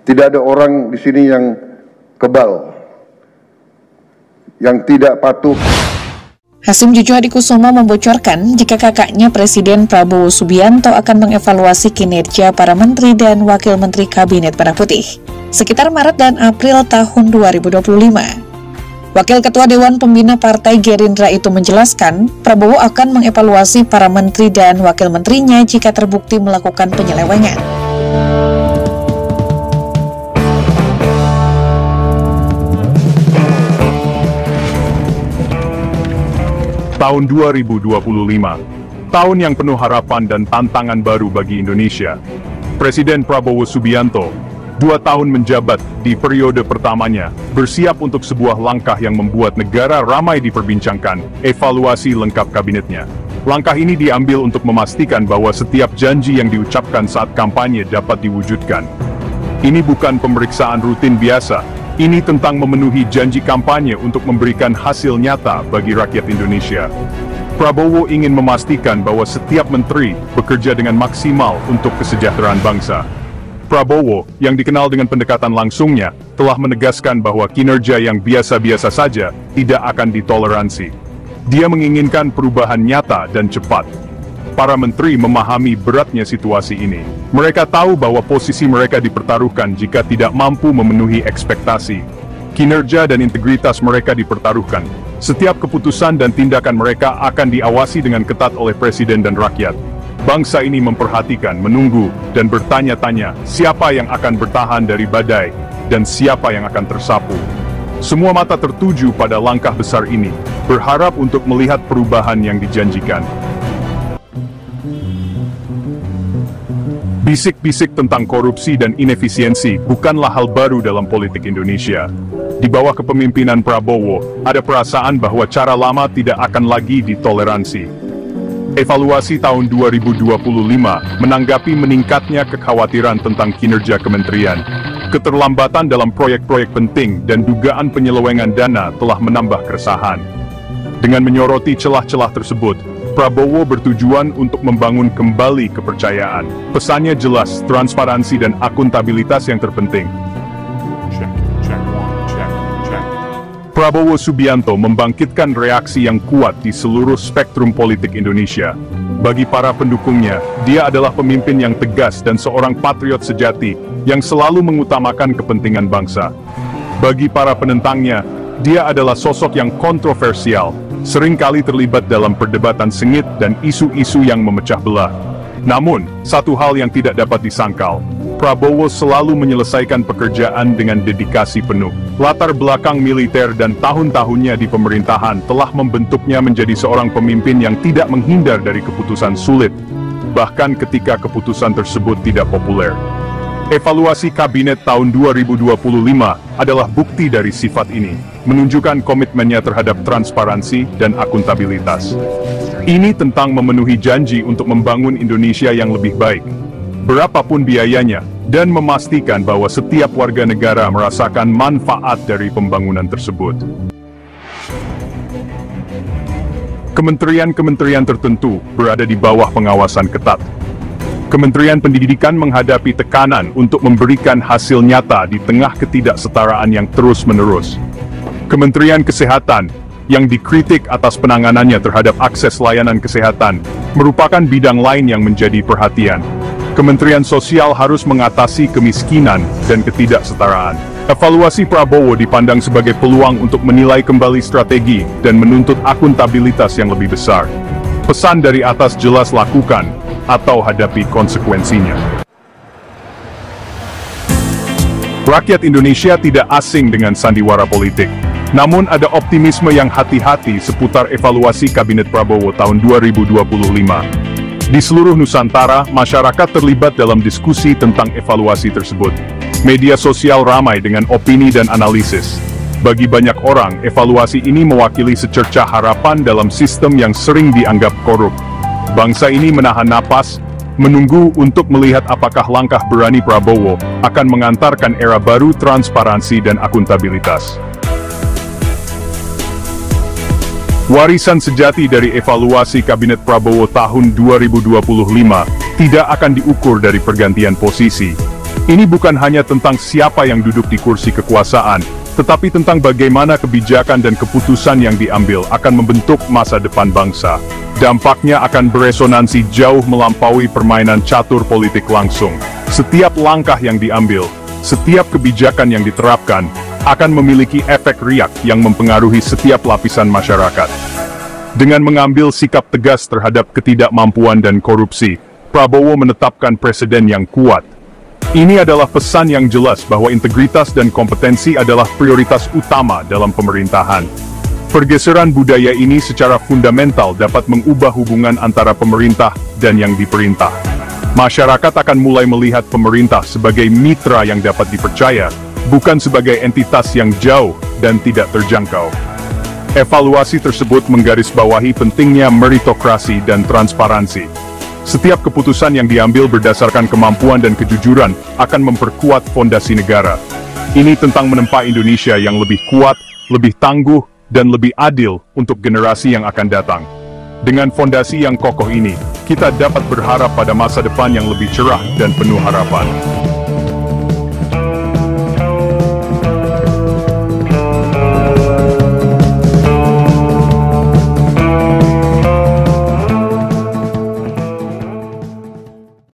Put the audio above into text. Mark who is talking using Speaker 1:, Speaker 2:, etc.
Speaker 1: Tidak ada orang di sini yang kebal, yang tidak patuh.
Speaker 2: Hasyim Jojo Hadikusumo membocorkan jika kakaknya Presiden Prabowo Subianto akan mengevaluasi kinerja para menteri dan wakil menteri Kabinet Merah Putih sekitar Maret dan April tahun 2025. Wakil Ketua Dewan Pembina Partai Gerindra itu menjelaskan, Prabowo akan mengevaluasi para menteri dan wakil menterinya jika terbukti melakukan penyelewengan.
Speaker 3: Tahun 2025, tahun yang penuh harapan dan tantangan baru bagi Indonesia. Presiden Prabowo Subianto, 2 tahun menjabat di periode pertamanya, bersiap untuk sebuah langkah yang membuat negara ramai diperbincangkan, evaluasi lengkap kabinetnya. Langkah ini diambil untuk memastikan bahwa setiap janji yang diucapkan saat kampanye dapat diwujudkan. Ini bukan pemeriksaan rutin biasa. Ini tentang memenuhi janji kampanye untuk memberikan hasil nyata bagi rakyat Indonesia. Prabowo ingin memastikan bahwa setiap menteri bekerja dengan maksimal untuk kesejahteraan bangsa. Prabowo, yang dikenal dengan pendekatan langsungnya, telah menegaskan bahwa kinerja yang biasa-biasa saja tidak akan ditoleransi. Dia menginginkan perubahan nyata dan cepat. Para menteri memahami beratnya situasi ini. Mereka tahu bahwa posisi mereka dipertaruhkan jika tidak mampu memenuhi ekspektasi. Kinerja dan integritas mereka dipertaruhkan. Setiap keputusan dan tindakan mereka akan diawasi dengan ketat oleh presiden dan rakyat. Bangsa ini memperhatikan, menunggu, dan bertanya-tanya siapa yang akan bertahan dari badai dan siapa yang akan tersapu. Semua mata tertuju pada langkah besar ini, berharap untuk melihat perubahan yang dijanjikan. Bisik-bisik tentang korupsi dan inefisiensi bukanlah hal baru dalam politik Indonesia. Di bawah kepemimpinan Prabowo, ada perasaan bahwa cara lama tidak akan lagi ditoleransi. Evaluasi tahun 2025 menanggapi meningkatnya kekhawatiran tentang kinerja kementerian. Keterlambatan dalam proyek-proyek penting dan dugaan penyelewengan dana telah menambah keresahan. Dengan menyoroti celah-celah tersebut, Prabowo bertujuan untuk membangun kembali kepercayaan. Pesannya jelas, transparansi dan akuntabilitas yang terpenting. Prabowo Subianto membangkitkan reaksi yang kuat di seluruh spektrum politik Indonesia. Bagi para pendukungnya, dia adalah pemimpin yang tegas dan seorang patriot sejati yang selalu mengutamakan kepentingan bangsa. Bagi para penentangnya, dia adalah sosok yang kontroversial, seringkali terlibat dalam perdebatan sengit dan isu-isu yang memecah belah. Namun, satu hal yang tidak dapat disangkal, Prabowo selalu menyelesaikan pekerjaan dengan dedikasi penuh. Latar belakang militer dan tahun-tahunnya di pemerintahan telah membentuknya menjadi seorang pemimpin yang tidak menghindar dari keputusan sulit, bahkan ketika keputusan tersebut tidak populer. Evaluasi kabinet tahun 2025 adalah bukti dari sifat ini, menunjukkan komitmennya terhadap transparansi dan akuntabilitas. Ini tentang memenuhi janji untuk membangun Indonesia yang lebih baik, berapapun biayanya, dan memastikan bahwa setiap warga negara merasakan manfaat dari pembangunan tersebut. Kementerian-kementerian tertentu berada di bawah pengawasan ketat. Kementerian Pendidikan menghadapi tekanan untuk memberikan hasil nyata di tengah ketidaksetaraan yang terus-menerus. Kementerian Kesehatan, yang dikritik atas penanganannya terhadap akses layanan kesehatan, merupakan bidang lain yang menjadi perhatian. Kementerian Sosial harus mengatasi kemiskinan dan ketidaksetaraan. Evaluasi Prabowo dipandang sebagai peluang untuk menilai kembali strategi dan menuntut akuntabilitas yang lebih besar. Pesan dari atas jelas, lakukan atau hadapi konsekuensinya. Rakyat Indonesia tidak asing dengan sandiwara politik. Namun ada optimisme yang hati-hati seputar evaluasi Kabinet Prabowo tahun 2025. Di seluruh Nusantara, masyarakat terlibat dalam diskusi tentang evaluasi tersebut. Media sosial ramai dengan opini dan analisis. Bagi banyak orang, evaluasi ini mewakili secercah harapan dalam sistem yang sering dianggap korup. Bangsa ini menahan napas, menunggu untuk melihat apakah langkah berani Prabowo akan mengantarkan era baru transparansi dan akuntabilitas. Warisan sejati dari evaluasi Kabinet Prabowo tahun 2025 tidak akan diukur dari pergantian posisi, Ini bukan hanya tentang siapa yang duduk di kursi kekuasaan, tetapi tentang bagaimana kebijakan dan keputusan yang diambil akan membentuk masa depan bangsa. Dampaknya akan beresonansi jauh melampaui permainan catur politik langsung. Setiap langkah yang diambil, setiap kebijakan yang diterapkan, akan memiliki efek riak yang mempengaruhi setiap lapisan masyarakat. Dengan mengambil sikap tegas terhadap ketidakmampuan dan korupsi, Prabowo menetapkan presiden yang kuat. Ini adalah pesan yang jelas bahwa integritas dan kompetensi adalah prioritas utama dalam pemerintahan. Pergeseran budaya ini secara fundamental dapat mengubah hubungan antara pemerintah dan yang diperintah. Masyarakat akan mulai melihat pemerintah sebagai mitra yang dapat dipercaya, bukan sebagai entitas yang jauh dan tidak terjangkau. Evaluasi tersebut menggarisbawahi pentingnya meritokrasi dan transparansi. Setiap keputusan yang diambil berdasarkan kemampuan dan kejujuran akan memperkuat fondasi negara. Ini tentang menempa Indonesia yang lebih kuat, lebih tangguh, dan lebih adil untuk generasi yang akan datang. Dengan fondasi yang kokoh ini, kita dapat berharap pada masa depan yang lebih cerah dan penuh harapan.